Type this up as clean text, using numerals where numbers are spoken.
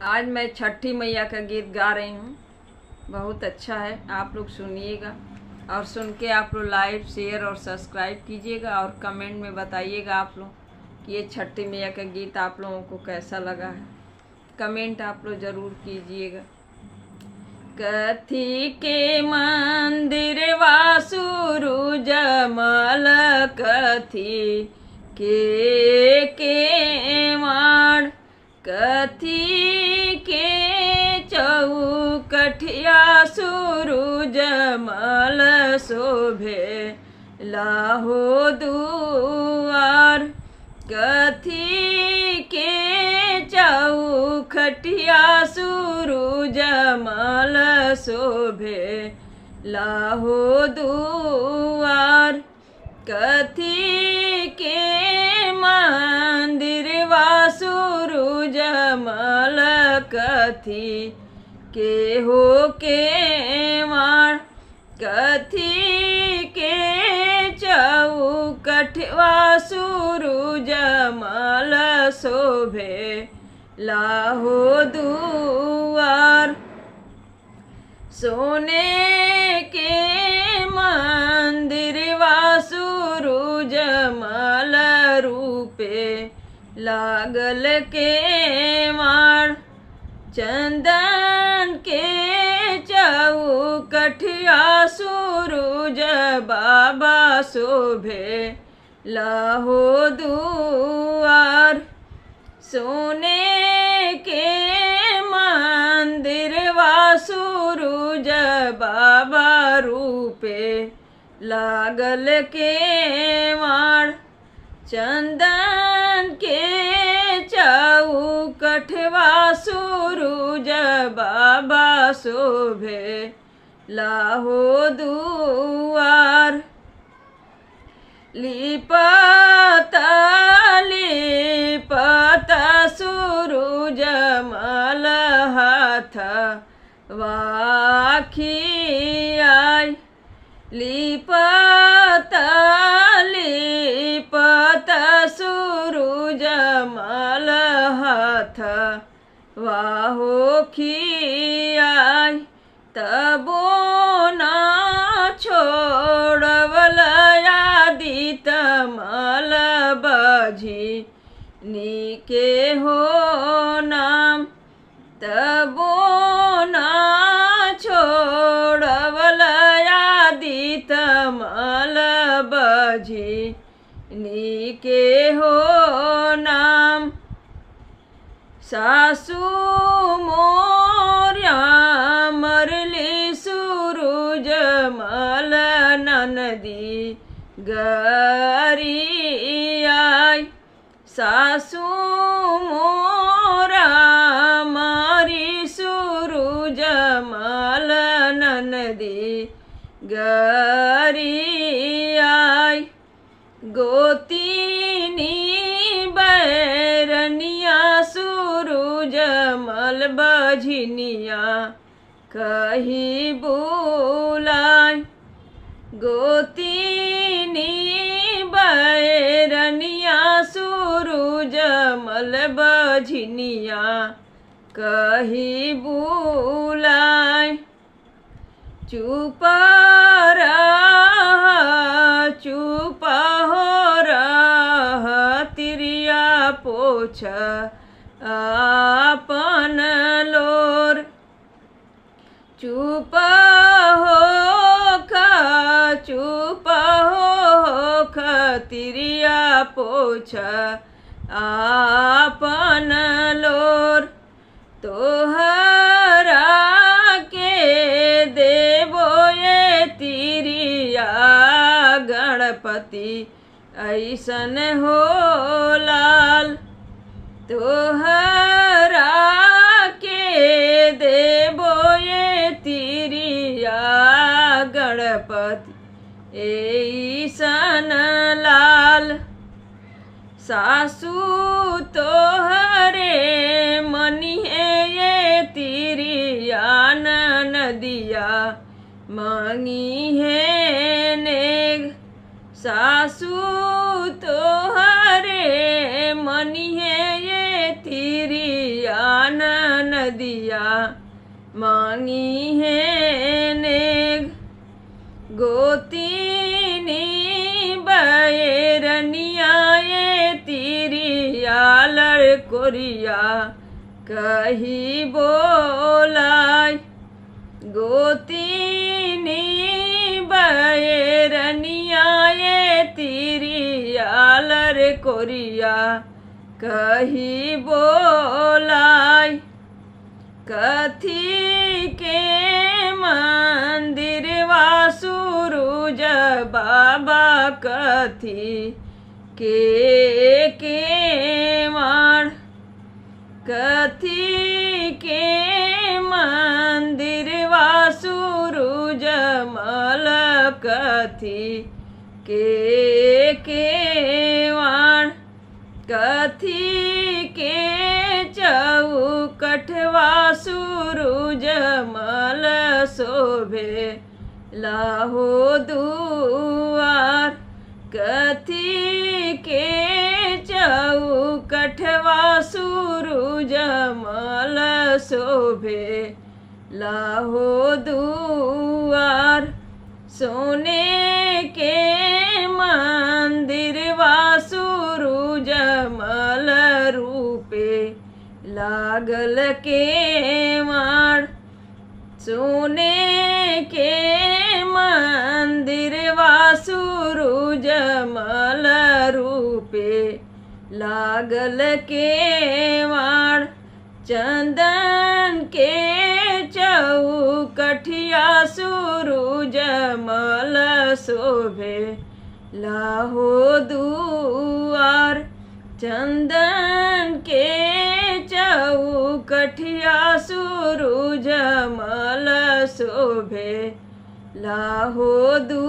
आज मैं छठी मैया का गीत गा रही हूँ। बहुत अच्छा है, आप लोग सुनिएगा और सुन के आप लोग लाइक शेयर और सब्सक्राइब कीजिएगा और कमेंट में बताइएगा आप लोग कि ये छठी मैया का गीत आप लोगों को कैसा लगा है। कमेंट आप लोग ज़रूर कीजिएगा। कथी के मंदिर वासुरु जमल, कथी के माण, कथी के चौकठिया सूरुज मल शोभे लाहो दुआर, कथी के चौखटिया सूरुज मल शोभे लाहो दुआर, कथी के मंदिर वासुरुज मल, कथी के हो के माण, कथी के चौकठवा सूरुज मल शोभे लाहो दुआर, सोने के मंदिर वासुरुज मल रूपे लागल के माण, चंदन के चौकठिया सूरुज बाबा शोभे लाहो दुआर, सोने के मंदिर वासुरुज बाबा रूपे लागल के माण, चंदन के चौकठवा सूरुज बाबा शोभे लाहो दुआर, लिपता लिपता सूरुज मल हाथ वाखियाय, लिपता लिपता सूरुज मल हाथ वाहो खियाय, तबो ना छोड़वल आदित मल बझी नीके हो नाम, तबो ना छोड़वल आदित मल बझी नीके हो नाम, सासू मोर्या मरली सूरुज मल ननदी गरियाय, सासू मोरा मारी सूरुज मल ननदी गरियाय, गोतिनी बैरनिया सूरुज मल बझनिया कही बुलाय, गोतिनी बैरनिया सूरुज मल बझनिया कही बुलाय, चुप हो रह तिरिया पोछ आपन लोर, चुप हो तिरिया पोछ आपन लोर, तोहरा के देवो ये तिरिया गणपति ऐसन हो लाल, तोहरा के देवो ये तिरिया गणपति ऐसन लाल, सासू तोहरे मनिहे ये तिरिया नदिया मांगी है नेग, सासू तोहरे मनिहे ये तिरिया नदिया मांगी है नेग गोतीनी बैरनिया ये तिरिया लड़कोरिया कही बोलाई गोतीनी बैरनिया ये तिरिया लड़कोरिया कही बोलाई कथी के मंदिर वा सूरज बाबा कथी के माड़ कथी के मंदिर वा सूरज मल कथी के माड़ कथी के चौकठवा सूरज मल शोभे लाहो दुआर कथी के चौकठवा सूरज मल शोभे लाहो दुआर सोने के मंदिर वा सूरज मल रूपे लागल के माड़ सोने के मंदिर वा सूरज मल रूपे लागल के माड़ चंदन के चौकठिया सूरज मल शोभे लाहो दुआर चंदन के चौकठिया सूरज मल शोभे लाहो दुआर।